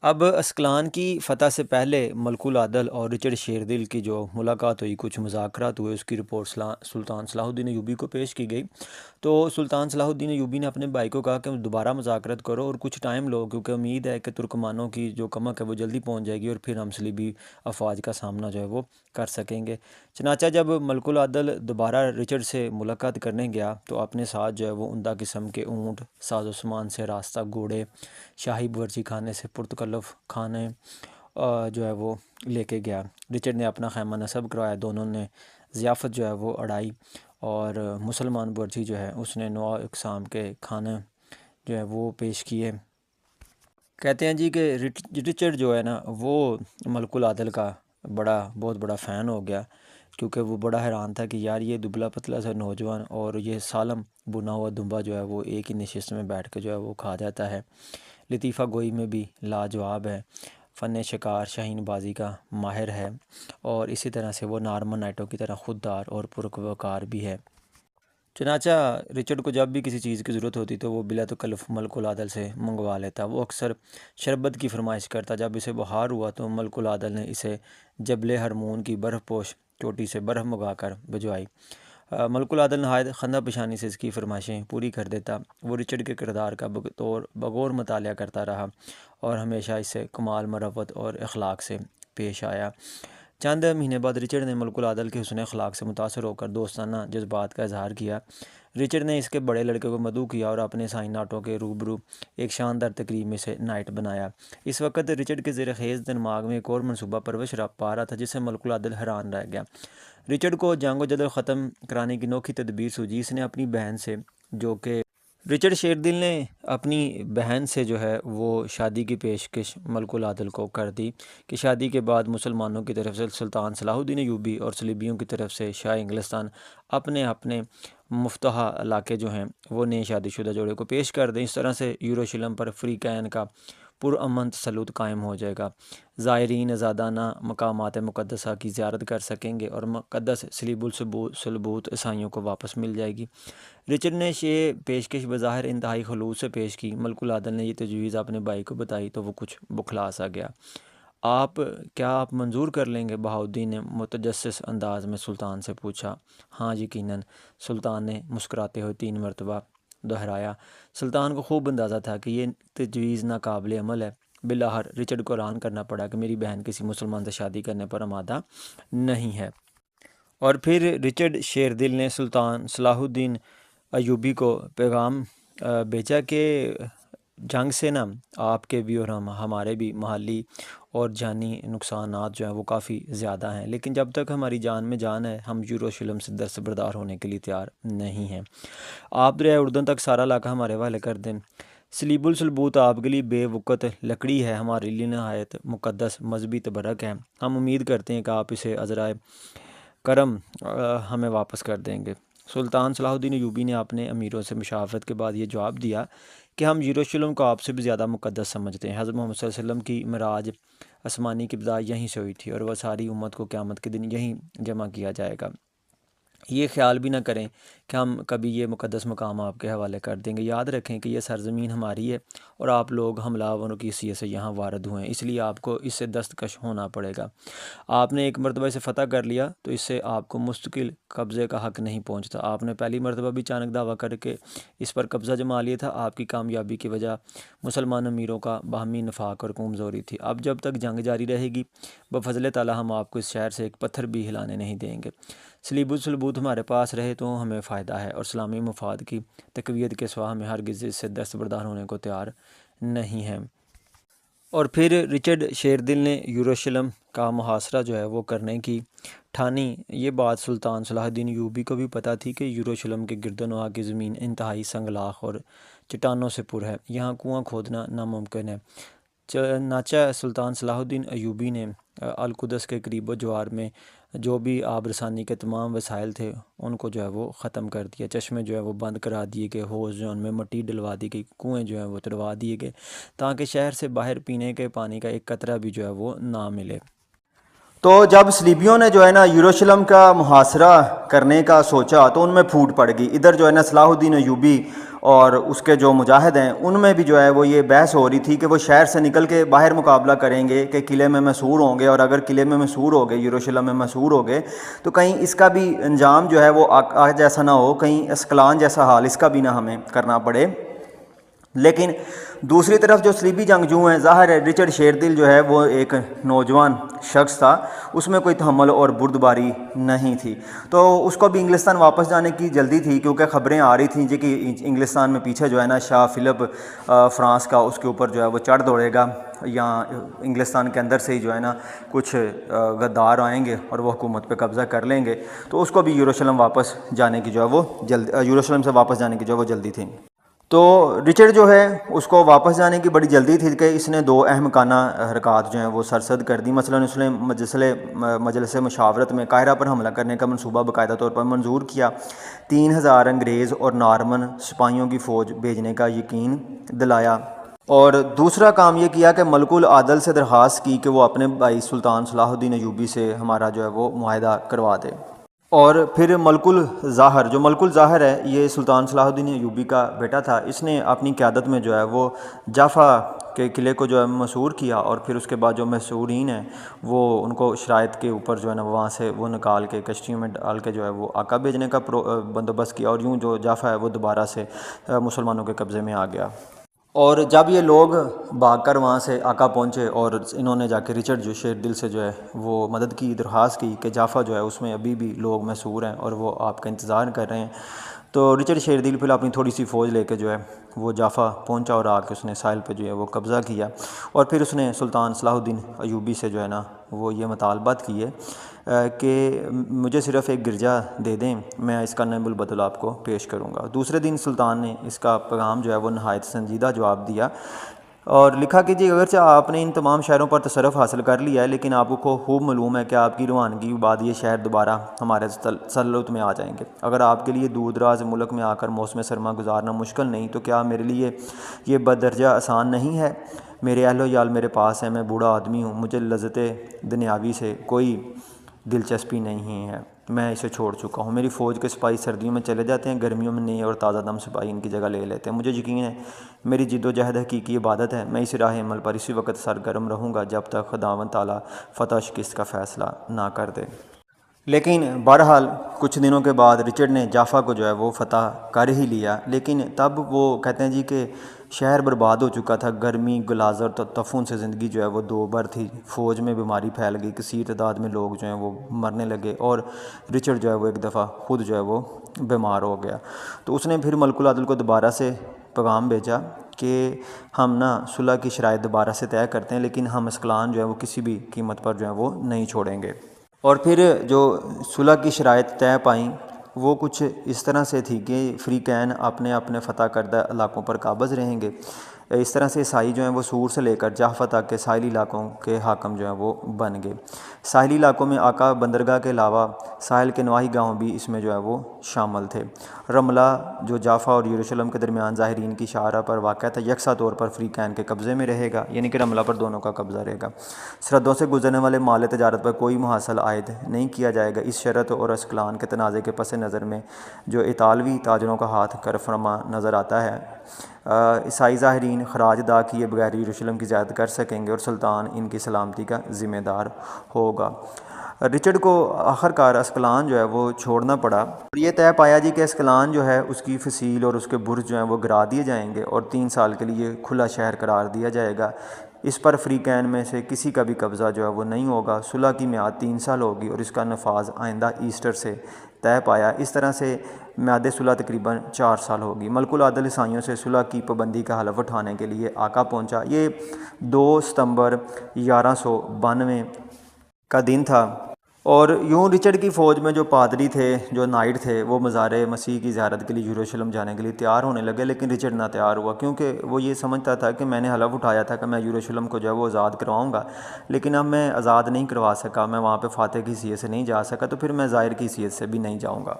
اب اسکلان کی فتح سے پہلے ملک العدل اور رچرڈ شیردل کی جو ملاقات ہوئی، کچھ مذاکرات ہوئے، اس کی رپورٹ سلطان صلاح الدین ایوبی کو پیش کی گئی۔ تو سلطان صلاح الدین ایوبی نے اپنے بھائی کو کہا کہ دوبارہ مذاکرات کرو اور کچھ ٹائم لو، کیونکہ امید ہے کہ ترکمانوں کی جو کمک ہے وہ جلدی پہنچ جائے گی اور پھر ہم صلیبی افواج کا سامنا جو ہے وہ کر سکیں گے۔ چنانچہ جب ملک العدل دوبارہ رچرڈ سے ملاقات کرنے گیا تو اپنے ساتھ جو ہے وہ عمدہ قسم کے اونٹ، ساز و سامان سے راستہ گھوڑے، شاہی باورچی خانے سے پرتکلف کھانے جو ہے وہ لے کے گیا۔ رچرڈ نے اپنا خیمہ نصب کروایا، دونوں نے ضیافت جو ہے وہ اڑائی اور مسلمان باورچی جو ہے اس نے نوع اقسام کے کھانے جو ہے وہ پیش کیے۔ کہتے ہیں جی کہ رچرڈ جو ہے نا وہ ملک العدل کا بہت بڑا فین ہو گیا، کیونکہ وہ بڑا حیران تھا کہ یار یہ دبلا پتلا سا نوجوان اور یہ سالم بنا ہوا دمبا جو ہے وہ ایک ہی نشست میں بیٹھ کے جو ہے وہ کھا جاتا ہے، لطیفہ گوئی میں بھی لاجواب ہے، فن شکار شاہین بازی کا ماہر ہے، اور اسی طرح سے وہ نارمن نائٹوں کی طرح خوددار اور پروقار بھی ہے۔ چنانچہ رچرڈ کو جب بھی کسی چیز کی ضرورت ہوتی تو وہ بلا تکلف ملک العدل سے منگوا لیتا۔ وہ اکثر شربت کی فرمائش کرتا، جب اسے بہار ہوا تو ملک العدل نے اسے جبل ہرمون کی برف پوش چوٹی سے برف منگا کر بھجوائی۔ ملک العدل نہایت خندہ پیشانی سے اس کی فرمائشیں پوری کر دیتا۔ وہ رچرڈ کے کردار کا بغور مطالعہ کرتا رہا اور ہمیشہ اس سے کمال مروت اور اخلاق سے پیش آیا۔ چند مہینے بعد رچرڈ نے ملک العدل کے حسن اخلاق سے متاثر ہو کر دوستانہ جذبات کا اظہار کیا۔ رچرڈ نے اس کے بڑے لڑکے کو مدعو کیا اور اپنے سائن ناٹوں کے روبرو ایک شاندار تقریب میں سے نائٹ بنایا۔ اس وقت رچرڈ کے زیر خیز دماغ میں ایک اور منصوبہ پرورش پا رہا تھا جس سے ملک العدل حیران رہ گیا۔ رچرڈ کو جنگ و جدل ختم کرانے کی انوکھی تدبیر سوجی۔ اس نے اپنی بہن سے جو کہ رچرڈ شیردل نے اپنی بہن سے جو ہے وہ شادی کی پیشکش ملک العدل کو کر دی کہ شادی کے بعد مسلمانوں کی طرف سے سلطان صلاح الدین ایوبی اور صلیبیوں کی طرف سے شاہ انگلستان اپنے اپنے مفتوحہ علاقے جو ہیں وہ نئے شادی شدہ جوڑے کو پیش کر دیں۔ اس طرح سے یروشلم پر فریقین کا پرامن تسلط قائم ہو جائے گا۔ زائرین آزادانہ مقامات مقدسہ کی زیارت کر سکیں گے اور مقدس صلیب الصلبوت عیسائیوں کو واپس مل جائے گی۔ رچرڈ نے یہ پیشکش بظاہر انتہائی خلوص سے پیش کی۔ ملک العدل نے یہ تجویز اپنے بھائی کو بتائی تو وہ کچھ بکھلا سا گیا۔ کیا آپ منظور کر لیں گے؟ بہاؤدین نے متجسس انداز میں سلطان سے پوچھا۔ ہاں یقیناً، سلطان نے مسکراتے ہوئے 3 مرتبہ دہرایا۔ سلطان کو خوب اندازہ تھا کہ یہ تجویز ناقابل عمل ہے۔ بالآخر رچرڈ کو اعلان کرنا پڑا کہ میری بہن کسی مسلمان سے شادی کرنے پر آمادہ نہیں ہے۔ اور پھر رچرڈ شیردل نے سلطان صلاح الدین ایوبی کو پیغام بھیجا کہ جنگ سے نا آپ کے بھی اور ہمارے بھی محلی اور جانی نقصانات جو ہیں وہ کافی زیادہ ہیں، لیکن جب تک ہماری جان میں جان ہے ہم یروشلم سے دستبردار ہونے کے لیے تیار نہیں ہیں۔ آپ دریائے اردن تک سارا علاقہ ہمارے حوالے کر دیں۔ صلیب الصلبوت آپ کے لیے بے وقت لکڑی ہے، ہمارے لیے نہایت مقدس مذہبی تبرک ہے۔ ہم امید کرتے ہیں کہ آپ اسے عذرائے کرم ہمیں واپس کر دیں گے۔ سلطان صلاح الدین ایوبی نے اپنے امیروں سے مشاورت کے بعد یہ جواب دیا کہ ہم یروشلم کو آپ سے بھی زیادہ مقدس سمجھتے ہیں۔ حضرت محمد صلی اللہ علیہ وسلم کی معراج آسمانی کی ابتدا یہیں سے ہوئی تھی اور وہ ساری امت کو قیامت کے دن یہیں جمع کیا جائے گا۔ یہ خیال بھی نہ کریں کہ ہم کبھی یہ مقدس مقام آپ کے حوالے کر دیں گے۔ یاد رکھیں کہ یہ سرزمین ہماری ہے اور آپ لوگ حملہ آوروں کی حیثیت سے یہاں وارد ہوئے ہیں، اس لیے آپ کو اس سے دستکش ہونا پڑے گا۔ آپ نے ایک مرتبہ اسے فتح کر لیا تو اس سے آپ کو مستقل قبضے کا حق نہیں پہنچتا۔ آپ نے پہلی مرتبہ بھی اچانک دعویٰ کر کے اس پر قبضہ جما لیا تھا۔ آپ کی کامیابی کی وجہ مسلمان امیروں کا باہمی نفاق اور کمزوری تھی۔ اب جب تک جنگ جاری رہے گی بفضل تعالیٰ ہم آپ کو اس شہر سے ایک پتھر بھی ہلانے نہیں دیں گے۔ صلیب الصلبوت ہمارے پاس رہے تو ہمیں فائدہ ہے اور اسلامی مفاد کی تقویت کے سوا ہمیں ہرگز اس سے دستبردار ہونے کو تیار نہیں ہے۔ اور پھر رچرڈ شیردل نے یروشلم کا محاصرہ جو ہے وہ کرنے کی ٹھانی۔ یہ بات سلطان صلاح الدین ایوبی کو بھی پتہ تھی کہ یروشلم کے گرد و نواح کی زمین انتہائی سنگلاخ اور چٹانوں سے پر ہے، یہاں کنواں کھودنا ناممکن ہے۔ چنانچہ سلطان صلاح الدین ایوبی نے القدس کے قریب و جوار میں جو بھی آب رسانی کے تمام وسائل تھے ان کو جو ہے وہ ختم کر دیا۔ چشمے جو ہے وہ بند کرا دیے گئے، حوض جو ان میں مٹی ڈلوا دی گئی، کنویں جو ہیں وہ تڑوا دیے گئے تاکہ شہر سے باہر پینے کے پانی کا ایک قطرہ بھی جو ہے وہ نہ ملے۔ تو جب صلیبیوں نے جو ہے نا یروشلم کا محاصرہ کرنے کا سوچا تو ان میں پھوٹ پڑ گئی. ادھر جو ہے نا صلاح الدین ایوبی اور اس کے جو مجاہد ہیں ان میں بھی جو ہے وہ یہ بحث ہو رہی تھی کہ وہ شہر سے نکل کے باہر مقابلہ کریں گے کہ قلعے میں مسحور ہوں گے, اور اگر قلعے میں مسحور ہو گئے, یروشلم میں مسحور ہو گئے, تو کہیں اس کا بھی انجام جو ہے وہ آج جیسا نہ ہو, کہیں اسکلان جیسا حال اس کا بھی نہ ہمیں کرنا پڑے. لیکن دوسری طرف جو صلیبی جنگجو ہیں, ظاہر ہے رچرڈ شیردل جو ہے وہ ایک نوجوان شخص تھا, اس میں کوئی تحمل اور بردباری نہیں تھی, تو اس کو بھی انگلستان واپس جانے کی جلدی تھی, کیونکہ خبریں آ رہی تھیں جی کہ انگلستان میں پیچھے جو ہے نا شاہ فلپ فرانس کا اس کے اوپر جو ہے وہ چڑھ دوڑے گا, یا انگلستان کے اندر سے ہی جو ہے نا کچھ غدار آئیں گے اور وہ حکومت پہ قبضہ کر لیں گے. تو اس کو بھی یروشلم واپس جانے کی جو ہے وہ یروشلم سے واپس جانے کی جو ہے وہ جلدی تھی. تو رچرڈ جو ہے اس کو واپس جانے کی بڑی جلدی تھی کہ اس نے 2 احمقانہ حرکات جو ہیں وہ سرزد کر دی. مثلا اس نے مجلس مشاورت میں قاہرہ پر حملہ کرنے کا منصوبہ باقاعدہ طور پر منظور کیا, 3000 انگریز اور نارمن سپاہیوں کی فوج بھیجنے کا یقین دلایا, اور دوسرا کام یہ کیا کہ ملک العدل سے درخواست کی کہ وہ اپنے بھائی سلطان صلاح الدین ایوبی سے ہمارا جو ہے وہ معاہدہ کروا دے. اور پھر ملک الظاہر, جو ملک الظاہر ہے یہ سلطان صلاح الدین ایوبی کا بیٹا تھا, اس نے اپنی قیادت میں جو ہے وہ جافا کے قلعے کو جو ہے مسحور کیا, اور پھر اس کے بعد جو مسحورین ہیں وہ ان کو شرائط کے اوپر جو ہے نا وہاں سے وہ نکال کے کشتیوں میں ڈال کے جو ہے وہ آقا بھیجنے کا بندوبست کیا, اور یوں جو جافا ہے وہ دوبارہ سے مسلمانوں کے قبضے میں آ گیا. اور جب یہ لوگ بھاگ کر وہاں سے آقا پہنچے اور انہوں نے جا کے رچرڈ جو شیردل سے جو ہے وہ مدد کی درخواست کی کہ جافا جو ہے اس میں ابھی بھی لوگ محصور ہیں اور وہ آپ کا انتظار کر رہے ہیں, تو رچرڈ شیردل پھر اپنی تھوڑی سی فوج لے کے جو ہے وہ جافا پہنچا اور آ کے اس نے ساحل پہ جو ہے وہ قبضہ کیا, اور پھر اس نے سلطان صلاح الدین ایوبی سے جو ہے نا وہ یہ مطالبات کیے کہ مجھے صرف ایک گرجا دے دیں, میں اس کا نائب البدل آپ کو پیش کروں گا. دوسرے دن سلطان نے اس کا پیغام جو ہے وہ نہایت سنجیدہ جواب دیا اور لکھا کہ جی اگرچہ آپ نے ان تمام شہروں پر تصرف حاصل کر لیا ہے, لیکن آپ کو خوب معلوم ہے کہ آپ کی روانگی کے بعد یہ شہر دوبارہ ہمارے تسلط میں آ جائیں گے. اگر آپ کے لیے دور دراز ملک میں آ کر موسم سرما گزارنا مشکل نہیں, تو کیا میرے لیے یہ بدرجہ آسان نہیں ہے؟ میرے اہل و عیال میرے پاس ہیں, میں بوڑھا آدمی ہوں, مجھے لذت دنیاوی سے کوئی دلچسپی نہیں ہے, میں اسے چھوڑ چکا ہوں. میری فوج کے سپاہی سردیوں میں چلے جاتے ہیں, گرمیوں میں نئے اور تازہ دم سپاہی ان کی جگہ لے لیتے ہیں. مجھے یقین ہے میری جد و جہد حقیقی عبادت ہے, میں اس راہ عمل پر اسی وقت سرگرم رہوں گا جب تک خداوند تعالیٰ فتح شکست کا فیصلہ نہ کر دے. لیکن بہرحال کچھ دنوں کے بعد رچرڈ نے جافا کو جو ہے وہ فتح کر ہی لیا, لیکن تب وہ کہتے ہیں جی کہ شہر برباد ہو چکا تھا. گرمی, غلاظت اور طاعون سے زندگی جو ہے وہ دوبر تھی, فوج میں بیماری پھیل گئی, کثیر تعداد میں لوگ جو ہیں وہ مرنے لگے, اور رچرڈ جو ہے وہ ایک دفعہ خود جو ہے وہ بیمار ہو گیا. تو اس نے پھر ملک العدل کو دوبارہ سے پیغام بھیجا کہ ہم نا صلح کی شرائط دوبارہ سے طے کرتے ہیں, لیکن ہم اسکلان جو ہے وہ کسی بھی قیمت پر جو ہے وہ نہیں چھوڑیں گے. اور پھر جو صلح کی شرائط طے پائیں وہ کچھ اس طرح سے تھی کہ فریقین اپنے اپنے فتح کردہ علاقوں پر قابض رہیں گے. اس طرح سے عیسائی جو ہیں وہ سور سے لے کر جافا تک کے ساحلی علاقوں کے حاکم جو ہیں وہ بن گئے. ساحلی علاقوں میں آقا بندرگاہ کے علاوہ ساحل کے نواحی گاؤں بھی اس میں جو ہے وہ شامل تھے. رملہ جو جافا اور یروشلم کے درمیان ظاہرین کی شاہراہ پر واقع تھا, یکساں طور پر فریقین کے قبضے میں رہے گا, یعنی کہ رملہ پر دونوں کا قبضہ رہے گا. سرحدوں سے گزرنے والے مال تجارت پر کوئی محاصل عائد نہیں کیا جائے گا. اس شرط اور اسکلان کے تنازع کے پس نظر میں جو اطالوی تاجروں کا ہاتھ کر فرما نظر آتا ہے, عیسائی ظاہرین خراج ادا کیے بغیر یروشلم کی زیارت کر سکیں گے اور سلطان ان کی سلامتی کا ذمہ دار ہوگا. رچرڈ کو آخرکار اسکلان جو ہے وہ چھوڑنا پڑا, اور یہ طے پایا جی کہ اسکلان جو ہے اس کی فصیل اور اس کے برج جو ہیں وہ گرا دیے جائیں گے اور 3 سال کے لیے کھلا شہر قرار دیا جائے گا. اس پر فریقین میں سے کسی کا بھی قبضہ جو ہے وہ نہیں ہوگا. صلح کی میعاد 3 سال ہوگی اور اس کا نفاذ آئندہ ایسٹر سے طے پایا. اس طرح سے میعاد صلح تقریباً 4 سال ہوگی. ملک العدل عیسائیوں سے صلح کی پابندی کا حلف اٹھانے کے لیے آقا پہنچا. یہ 2 ستمبر 1192 کا دن تھا, اور یوں رچرڈ کی فوج میں جو پادری تھے, جو نائٹ تھے, وہ مزار مسیح کی زیارت کے لیے یروشلم جانے کے لیے تیار ہونے لگے, لیکن رچرڈ نہ تیار ہوا, کیونکہ وہ یہ سمجھتا تھا کہ میں نے حلف اٹھایا تھا کہ میں یروشلم کو جو ہے وہ آزاد کرواؤں گا, لیکن اب میں آزاد نہیں کروا سکا, میں وہاں پہ فاتح کی حیثیت سے نہیں جا سکا, تو پھر میں زائر کی حیثیت سے بھی نہیں جاؤں گا.